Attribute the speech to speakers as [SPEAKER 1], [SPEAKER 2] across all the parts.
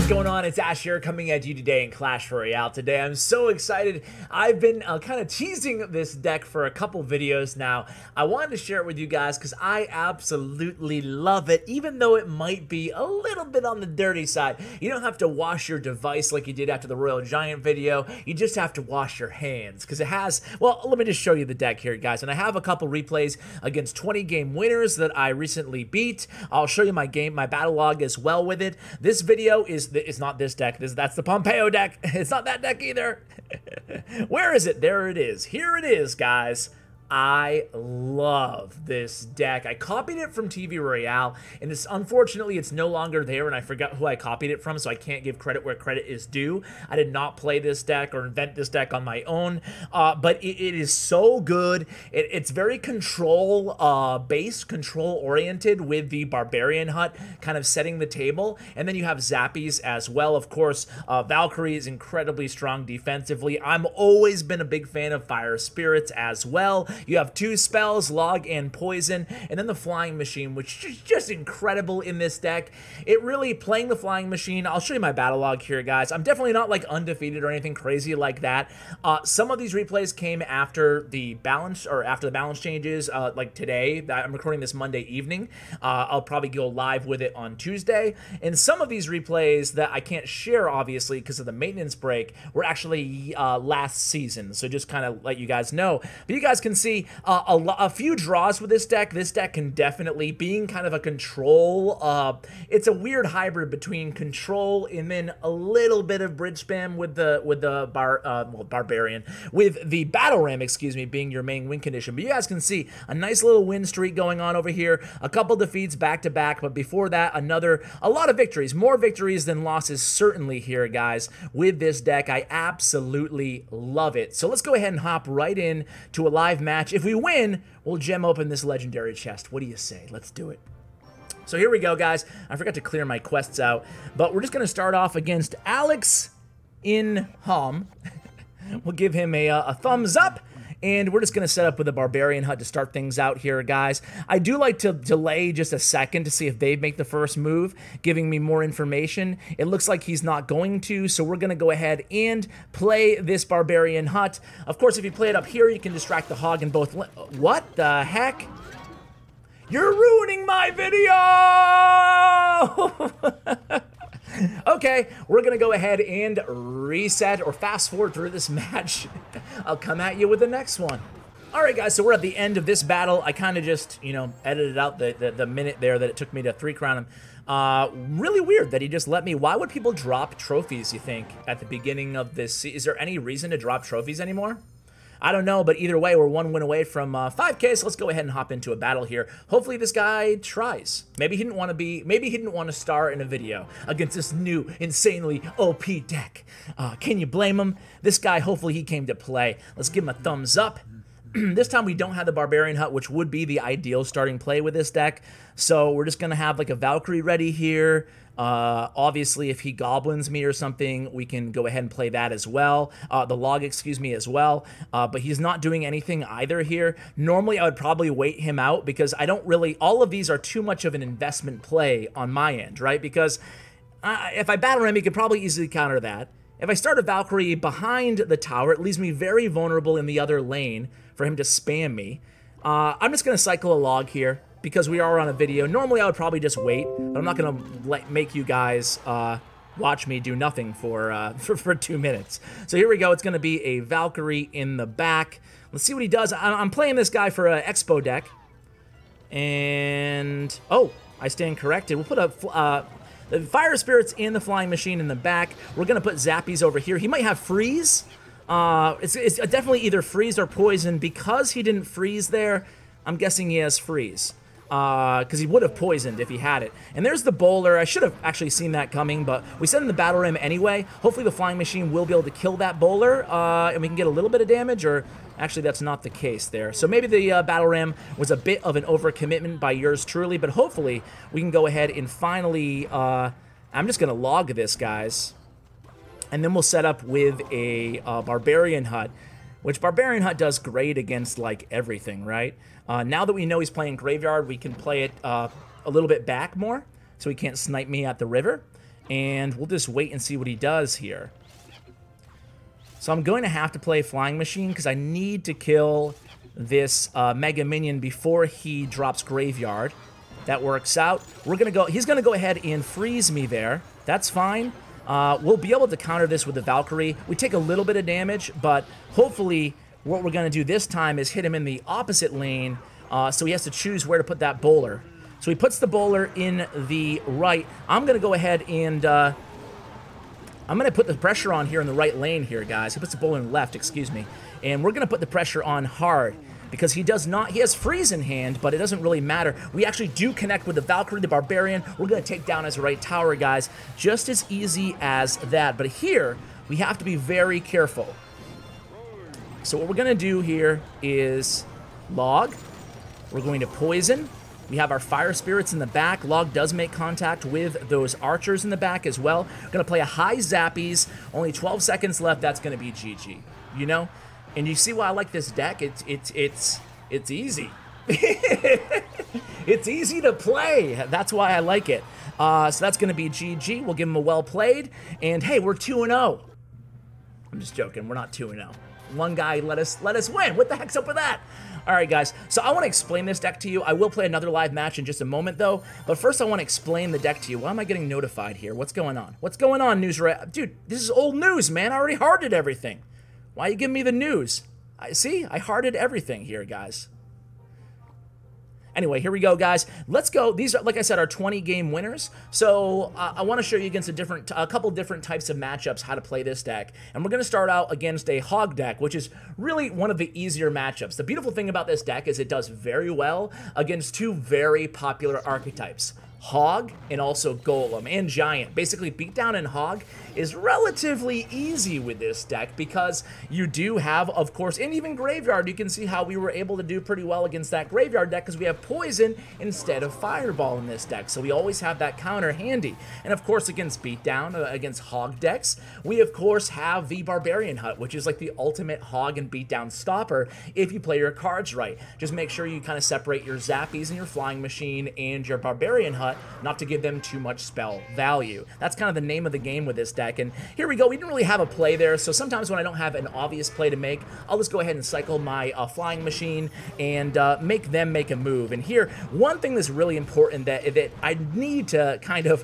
[SPEAKER 1] What's going on? It's Ash here coming at you today in Clash Royale. Today I'm so excited. I've been kind of teasing this deck for a couple videos now. I wanted to share it with you guys because I absolutely love it, even though it might be a little bit on the dirty side. You don't have to wash your device like you did after the Royal Giant video. You just have to wash your hands because it has, well, let me just show you the deck here, guys. And I have a couple replays against 20-game winners that I recently beat. I'll show you my battle log as well with it. This video it's not this deck. That's the Pompeo deck. It's not that deck either. Where is it? There it is. Here it is, guys. I love this deck. I copied it from TV Royale, and unfortunately it's no longer there, and I forgot who I copied it from, so I can't give credit where credit is due. I did not play this deck or invent this deck on my own, but it is so good. It's very control-based, control-oriented with the Barbarian Hut kind of setting the table, and then you have Zappies as well. Of course, Valkyrie is incredibly strong defensively. I've always been a big fan of Fire Spirits as well. You have 2 spells, Log and Poison, and then the Flying Machine, which is just incredible in this deck. It really, playing the Flying Machine, I'll show you my battle log here, guys. I'm definitely not like undefeated or anything crazy like that. Some of these replays came after the balance, or after the balance changes, like today. I'm recording this Monday evening. I'll probably go live with it on Tuesday. And some of these replays that I can't share, obviously, because of the maintenance break, were actually last season. So just kind of let you guys know. But you guys can see a few draws with this deck. This deck can definitely, being kind of a control, it's a weird hybrid between control and then a little bit of bridge spam with the Barbarian, with the Battle Ram, excuse me, being your main win condition. But you guys can see a nice little win streak going on over here, a couple defeats back to back, but before that, a lot of victories, more victories than losses certainly here, guys, with this deck. I absolutely love it. So let's go ahead and hop right in to a live match. If we win, we'll gem open this legendary chest. What do you say? Let's do it. So here we go, guys. I forgot to clear my quests out, but we're just going to start off against Alex in Hum. We'll give him a thumbs up, and we're just going to set up with a Barbarian Hut to start things out here, guys. I do like to delay just a second to see if they make the first move, giving me more information. It looks like he's not going to, so we're going to go ahead and play this Barbarian Hut. Of course, if you play it up here, you can distract the hog in both... What the heck? You're ruining my video! Okay, we're going to go ahead and reset or fast forward through this match. I'll come at you with the next one. Alright guys, so we're at the end of this battle. I kind of just, you know, edited out the minute there that it took me to 3-crown him. Really weird that he just let me. Why would people drop trophies, you think, at the beginning of this? Is there any reason to drop trophies anymore? I don't know, but either way, we're 1 win away from 5K, so let's go ahead and hop into a battle here. Hopefully this guy tries. Maybe he didn't want to star in a video against this new, insanely OP deck. Can you blame him? This guy, hopefully he came to play. Let's give him a thumbs up. This time we don't have the Barbarian Hut, which would be the ideal starting play with this deck. So we're just going to have like a Valkyrie ready here. Obviously, if he goblins me or something, we can go ahead and play that as well. The log, excuse me, as well. But he's not doing anything either here. Normally, I would probably wait him out because I don't really... All of these are too much of an investment play on my end, right? Because if I battle him, he could probably easily counter that. If I start a Valkyrie behind the tower, it leaves me very vulnerable in the other lane for him to spam me. I'm just going to cycle a log here because we are on a video. Normally, I would probably just wait, but I'm not going to make you guys watch me do nothing for 2 minutes. So here we go. It's going to be a Valkyrie in the back. Let's see what he does. I'm playing this guy for an Expo deck. And, oh, I stand corrected. We'll put the Fire Spirits and the Flying Machine in the back. We're going to put Zappies over here. He might have Freeze. It's definitely either Freeze or Poison. Because he didn't freeze there, I'm guessing he has Freeze. Because he would have poisoned if he had it. And there's the bowler. I should have actually seen that coming, but we send in the Battle Ram anyway. Hopefully the Flying Machine will be able to kill that bowler, and we can get a little bit of damage, or actually that's not the case there. So maybe the Battle Ram was a bit of an overcommitment by yours truly, but hopefully we can go ahead and finally... I'm just going to log this, guys. And then we'll set up with a Barbarian Hut, which Barbarian Hut does great against, like, everything, right? Now that we know he's playing Graveyard, we can play it a little bit back more, so he can't snipe me at the river. and we'll just wait and see what he does here. So I'm going to have to play Flying Machine because I need to kill this Mega Minion before he drops Graveyard. That works out. We're gonna go. He's gonna go ahead and freeze me there. That's fine. We'll be able to counter this with the Valkyrie. We take a little bit of damage, but hopefully what we're gonna do this time is hit him in the opposite lane, so he has to choose where to put that bowler. So he puts the bowler in the right. I'm gonna go ahead and I'm gonna put the pressure on here in the right lane here, guys. He puts the bowler in left, excuse me, and we're gonna put the pressure on hard. Because he does not, he has freeze in hand, but it doesn't really matter. We actually do connect with the Valkyrie, the Barbarian. We're going to take down his right tower, guys. Just as easy as that. But here, we have to be very careful. So what we're going to do here is log. We're going to poison. We have our fire spirits in the back. Log does make contact with those archers in the back as well. We're going to play a high zappies. Only 12 seconds left. That's going to be GG. You know? And you see why I like this deck? It's easy. It's easy to play. That's why I like it. So that's going to be GG. We'll give him a well played. And hey, we're 2-0. I'm just joking. We're not 2-0. One guy let us win. What the heck's up with that? All right, guys. So I want to explain this deck to you. I will play another live match in just a moment, though. But first, I want to explain the deck to you. Why am I getting notified here? What's going on? What's going on, News? Dude, this is old news, man. I already hearted everything. Why are you giving me the news? See, I hearted everything here, guys. Anyway, here we go, guys. Let's go. These are, like I said, our 20-game winners. So I want to show you against a couple different types of matchups how to play this deck. And we're going to start out against a Hog deck, which is really one of the easier matchups. The beautiful thing about this deck is it does very well against two very popular archetypes. Hog and also Golem and Giant. Basically, Beatdown and Hog is relatively easy with this deck because you do have, of course, and even Graveyard. You can see how we were able to do pretty well against that Graveyard deck because we have Poison instead of Fireball in this deck. So we always have that counter handy. And of course, against Beatdown, against Hog decks, we of course have the Barbarian Hut, which is like the ultimate Hog and Beatdown stopper if you play your cards right. Just make sure you kind of separate your Zappies and your Flying Machine and your Barbarian Hut, not to give them too much spell value. That's kind of the name of the game with this deck. And here we go. We didn't really have a play there, so sometimes when I don't have an obvious play to make, I'll just go ahead and cycle my Flying Machine and make them make a move. And here, one thing that's really important that I need to kind of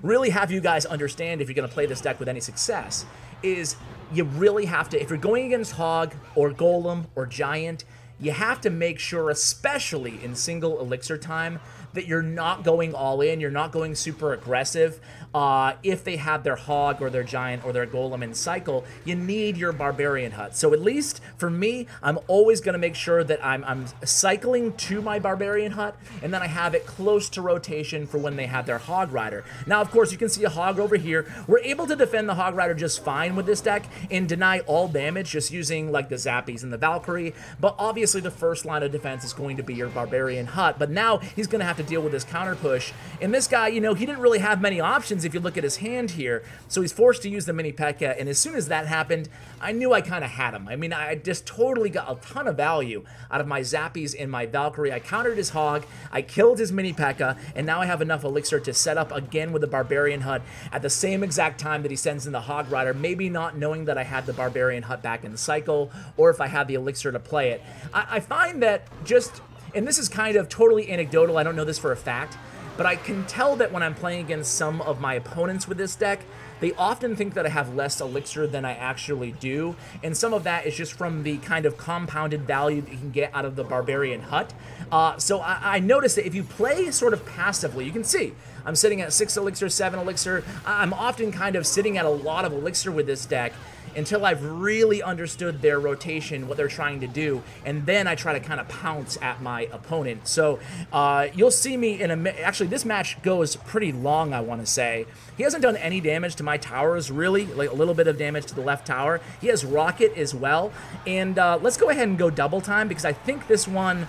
[SPEAKER 1] really have you guys understand if you're going to play this deck with any success is you really have to, if you're going against Hog or Golem or Giant, you have to make sure, especially in single elixir time, that you're not going all in, you're not going super aggressive. If they have their Hog or their Giant or their Golem in cycle, you need your Barbarian Hut. So at least for me, I'm always going to make sure that I'm cycling to my Barbarian Hut, and then I have it close to rotation for when they have their Hog Rider. Now, of course, you can see a Hog over here. We're able to defend the Hog Rider just fine with this deck and deny all damage just using like the Zappies and the Valkyrie, but obviously the first line of defense is going to be your Barbarian Hut. But now he's going to have to deal with this counter push, and this guy, you know, he didn't really have many options if you look at his hand here, so he's forced to use the mini P.E.K.K.A, and as soon as that happened, I knew I kind of had him. I mean, I just totally got a ton of value out of my Zappies and my Valkyrie. I countered his Hog, I killed his mini P.E.K.K.A, and now I have enough elixir to set up again with the Barbarian Hut at the same exact time that he sends in the Hog Rider, maybe not knowing that I had the Barbarian Hut back in the cycle, or if I had the elixir to play it. I find that just, and this is kind of totally anecdotal, I don't know this for a fact, but I can tell that when I'm playing against some of my opponents with this deck, they often think that I have less elixir than I actually do, and some of that is just from the kind of compounded value that you can get out of the Barbarian Hut. So I noticed that if you play sort of passively, you can see I'm sitting at 6 elixir, 7 elixir. I'm often kind of sitting at a lot of elixir with this deck until I've really understood their rotation, what they're trying to do, and then I try to kind of pounce at my opponent. So you'll see me in a actually this match goes pretty long, I want to say. He hasn't done any damage to my towers, really, like a little bit of damage to the left tower. He has Rocket as well, and let's go ahead and go double time because I think this one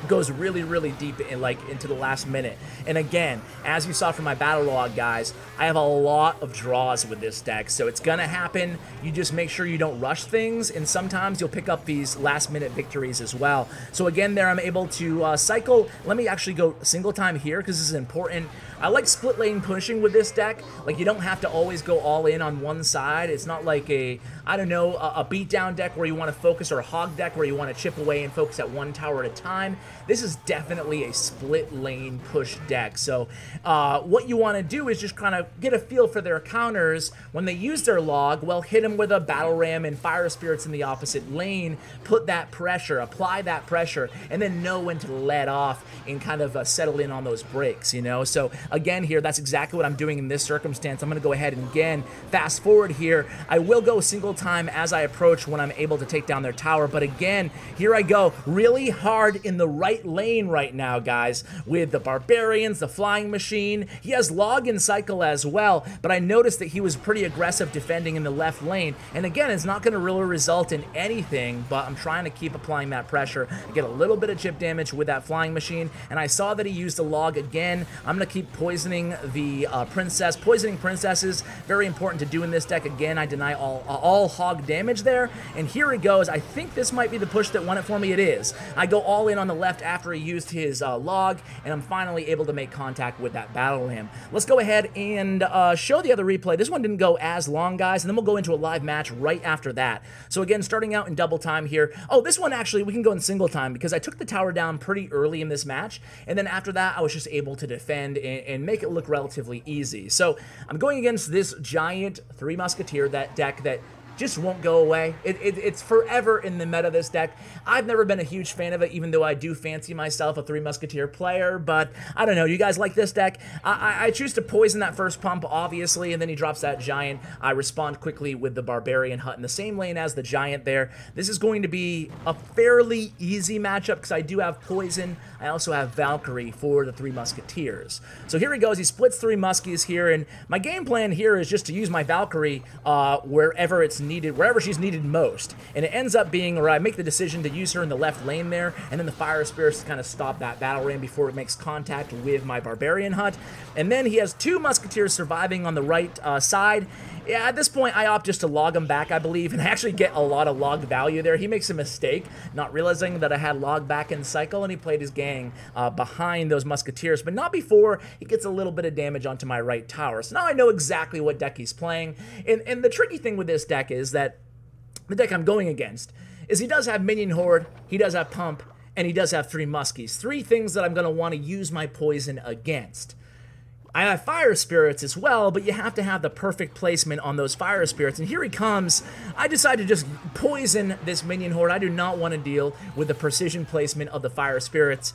[SPEAKER 1] goes really, really deep in, into the last minute. And again, as you saw from my battle log, guys, I have a lot of draws with this deck, so it's gonna happen. You just make sure you don't rush things, and sometimes you'll pick up these last-minute victories as well. So again, there I'm able to cycle. Let me actually go single time here because this is important. I like split lane pushing with this deck. Like, you don't have to always go all in on one side. It's not like a, I don't know, a beatdown deck where you want to focus, or a hog deck where you want to chip away and focus at one tower at a time. This is definitely a split lane push deck. So what you want to do is just kind of get a feel for their counters. When they use their log, well, hit them with a battle ram and fire spirits in the opposite lane, put that pressure, apply that pressure, and then know when to let off and kind of settle in on those breaks, you know? So again here, that's exactly what I'm doing in this circumstance. I'm going to go ahead and again, fast forward here. I will go single time as I approach when I'm able to take down their tower. But again, here I go, really hard in the right lane right now, guys, with the barbarians, the flying machine. He has log and cycle as well, but I noticed that he was pretty aggressive defending in the left lane. And again, it's not going to really result in anything, but I'm trying to keep applying that pressure, get a little bit of chip damage with that flying machine. And I saw that he used the log again. I'm going to keep poisoning the princess. Poisoning princesses, very important to do in this deck. Again, I deny all hog damage there. And here it goes. I think this might be the push that won it for me. It is. I go all in on the left after he used his log, and I'm finally able to make contact with that battle ram. Let's go ahead and show the other replay. This one didn't go as long, guys, and then we'll go into a live match right after that. So again, starting out in double time here. Oh, this one actually, we can go in single time because I took the tower down pretty early in this match, and then after that, I was just able to defend and make it look relatively easy. So I'm going against this giant Three Musketeer deck that just won't go away. It's forever in the meta, this deck. I've never been a huge fan of it, even though I do fancy myself a Three Musketeer player, but I don't know. You guys like this deck? I choose to poison that first pump, obviously, and then he drops that giant. I respond quickly with the Barbarian Hut in the same lane as the giant there. This is going to be a fairly easy matchup because I do have poison. I also have Valkyrie for the Three Musketeers. So here he goes. He splits Three Muskies here, and my game plan here is just to use my Valkyrie wherever it's needed, wherever she's needed most. And it ends up being where I make the decision to use her in the left lane there, and then the Fire Spirits to kind of stop that battle ram before it makes contact with my Barbarian Hut. And then he has two Musketeers surviving on the right side. Yeah, at this point, I opt just to log him back, I believe, and I actually get a lot of log value there. He makes a mistake, not realizing that I had log back in cycle, and he played his gang behind those Musketeers, but not before he gets a little bit of damage onto my right tower. So now I know exactly what deck he's playing, and the tricky thing with this deck is that the deck I'm going against is he does have Minion Horde, he does have Pump, and he does have Three Muskies. Three things that I'm going to want to use my poison against. I have Fire Spirits as well, but you have to have the perfect placement on those Fire Spirits. And here he comes. I decided to just poison this Minion Horde. I do not want to deal with the precision placement of the Fire Spirits.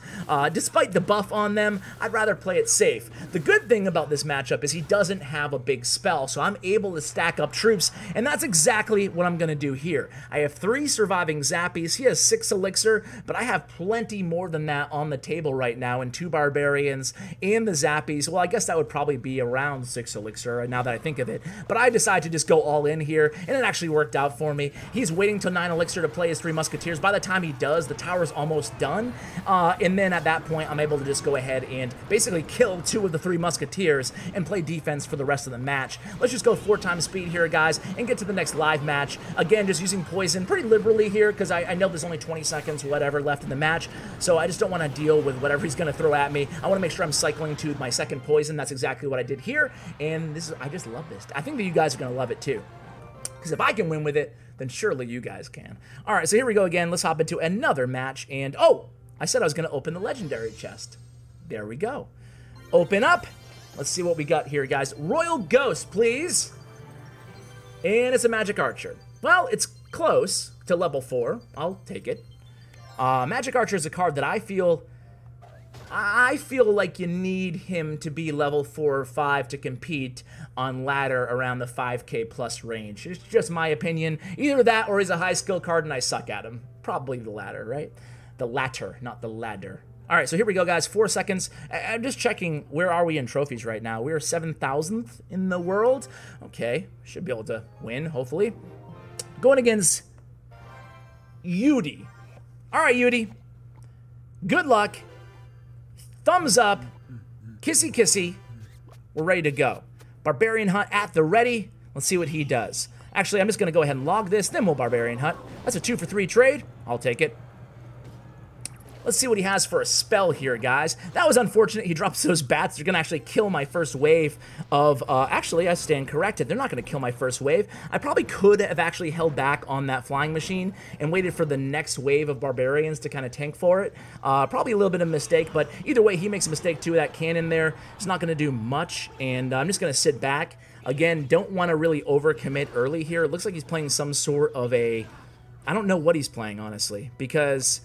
[SPEAKER 1] Despite the buff on them, I'd rather play it safe. The good thing about this matchup is he doesn't have a big spell, so I'm able to stack up troops, and that's exactly what I'm going to do here. I have 3 surviving Zappies. He has 6 Elixir, but I have plenty more than that on the table right now, and 2 Barbarians and the Zappies. Well, I guess that would probably be around 6 Elixir now that I think of it. But I decided to just go all in here, and it actually worked out for me. He's waiting till 9 Elixir to play his 3 Musketeers. By the time he does, the tower's almost done. And then at that point, I'm able to just go ahead and basically kill 2 of the 3 Musketeers and play defense for the rest of the match. Let's just go 4 times speed here, guys, and get to the next live match. Again, just using poison pretty liberally here because I know there's only 20 seconds, whatever, left in the match. So I just don't want to deal with whatever he's going to throw at me. I want to make sure I'm cycling to my second poison. That's exactly what I did here, and I just love this. I think that you guys are going to love it too, because if I can win with it, then surely you guys can. All right, so here we go again. Let's hop into another match, and oh, I said I was going to open the legendary chest. There we go. Open up. Let's see what we got here, guys. Royal Ghost, please. And it's a Magic Archer. Well, it's close to level 4. I'll take it. Magic Archer is a card that I feel like you need him to be level 4 or 5 to compete on ladder around the 5k plus range. It's just my opinion. Either that or he's a high skill card and I suck at him. Probably the latter, right? The latter, not the ladder. All right, so here we go, guys. 4 seconds. I'm just checking where are we in trophies right now. We're 7,000th in the world. Okay, should be able to win, hopefully. Going against Yudi. All right, Yudi. Good luck. Thumbs up, kissy kissy, we're ready to go. Barbarian Hut at the ready. Let's see what he does. Actually, I'm just going to go ahead and log this, then we'll Barbarian Hut. That's a 2 for 3 trade. I'll take it. Let's see what he has for a spell here, guys. That was unfortunate. He drops those bats. They're going to actually kill my first wave of... actually, I stand corrected. They're not going to kill my first wave. I probably could have actually held back on that flying machine and waited for the next wave of barbarians to kind of tank for it. Probably a little bit of a mistake, but either way, he makes a mistake too. That cannon there is not going to do much, and I'm just going to sit back. Again, don't want to really overcommit early here. It looks like he's playing some sort of a... I don't know what he's playing, honestly, because...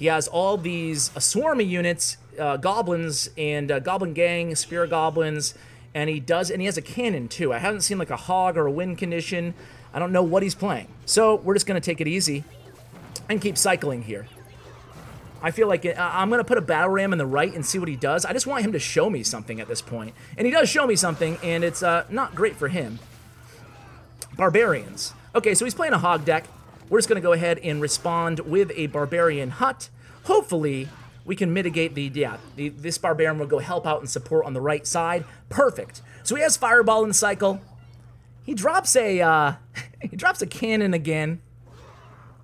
[SPEAKER 1] he has all these swarmy units, goblins and goblin gang, spear goblins, and he has a cannon too. I haven't seen like a hog or a wind condition. I don't know what he's playing. So we're just gonna take it easy and keep cycling here. I feel like I'm gonna put a battle ram in the right and see what he does. I just want him to show me something at this point. And he does show me something, and it's not great for him. Barbarians. Okay, so he's playing a hog deck. We're just going to go ahead and respond with a barbarian hut. Hopefully, we can mitigate this barbarian will go help out and support on the right side. Perfect. So he has fireball in cycle. He drops a cannon again.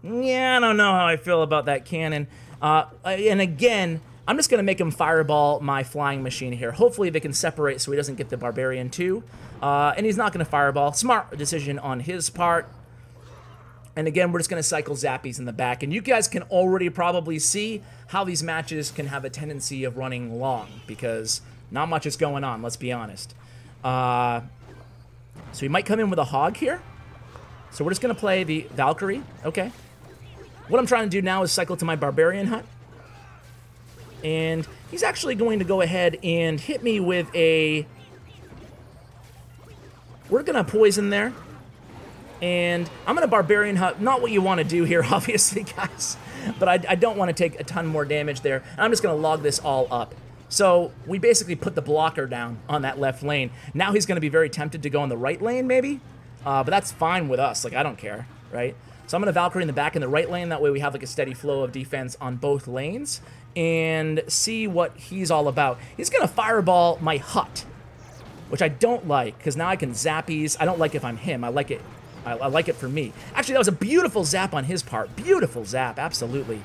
[SPEAKER 1] Yeah, I don't know how I feel about that cannon. And again, I'm just going to make him fireball my flying machine here. Hopefully, they can separate so he doesn't get the barbarian too. And he's not going to fireball. Smart decision on his part. And again, we're just going to cycle zappies in the back. And you guys can already probably see how these matches can have a tendency of running long, because not much is going on, let's be honest. So he might come in with a hog here. So we're just going to play the Valkyrie. Okay. What I'm trying to do now is cycle to my barbarian hut. And he's actually going to go ahead and hit me with a... we're going to poison there. And I'm going to barbarian hut. Not what you want to do here, obviously, guys. But I don't want to take a ton more damage there. And I'm just going to log this all up. So we basically put the blocker down on that left lane. Now he's going to be very tempted to go on the right lane, maybe. But that's fine with us. Like, I don't care, right? So I'm going to Valkyrie in the back in the right lane. That way we have like a steady flow of defense on both lanes. And see what he's all about. He's going to fireball my hut, which I don't like, because now I can zappies. I don't like if I'm him. I like it. I like it for me. Actually, that was a beautiful zap on his part. Beautiful zap, absolutely.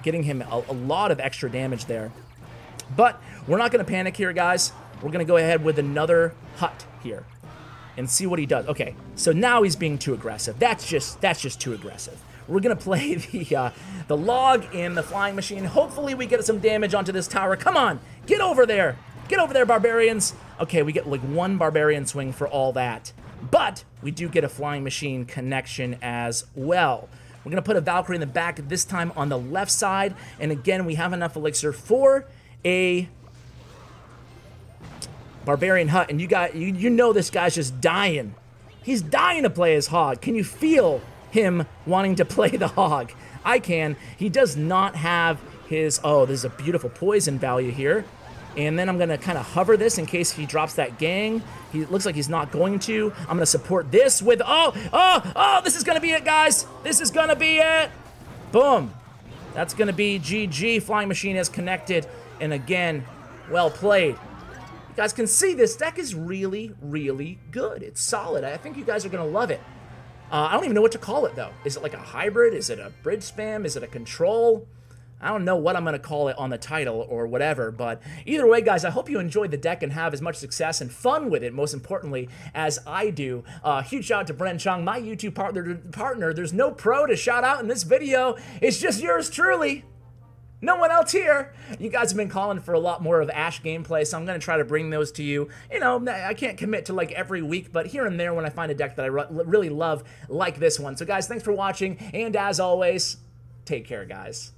[SPEAKER 1] Getting him a lot of extra damage there. But we're not going to panic here, guys. We're going to go ahead with another hut here and see what he does. Okay, so now he's being too aggressive. That's just too aggressive. We're going to play the log in the flying machine. Hopefully we get some damage onto this tower. Come on, get over there. Get over there, barbarians. Okay, we get like one barbarian swing for all that. But we do get a flying machine connection as well. We're going to put a Valkyrie in the back, this time on the left side. And again, we have enough elixir for a barbarian hut. And you know this guy's just dying. He's dying to play his hog. Can you feel him wanting to play the hog? I can. He does not have his... oh, there's a beautiful poison value here. And then I'm going to kind of hover this in case he drops that gang. He looks like he's not going to. I'm going to support this with... oh, this is going to be it, guys. This is going to be it. Boom. That's going to be GG. Flying machine is connected. And again, well played. You guys can see this deck is really, really good. It's solid. I think you guys are going to love it. I don't even know what to call it, though. Is it like a hybrid? Is it a bridge spam? Is it a control? I don't know what I'm going to call it on the title or whatever, but either way, guys, I hope you enjoyed the deck and have as much success and fun with it, most importantly, as I do. Huge shout out to Bren Chong, my YouTube partner. There's no pro to shout out in this video. It's just yours truly. No one else here. You guys have been calling for a lot more of Ash gameplay, so I'm going to try to bring those to you. You know, I can't commit to like every week, but here and there when I find a deck that I really love like this one. So guys, thanks for watching, and as always, take care, guys.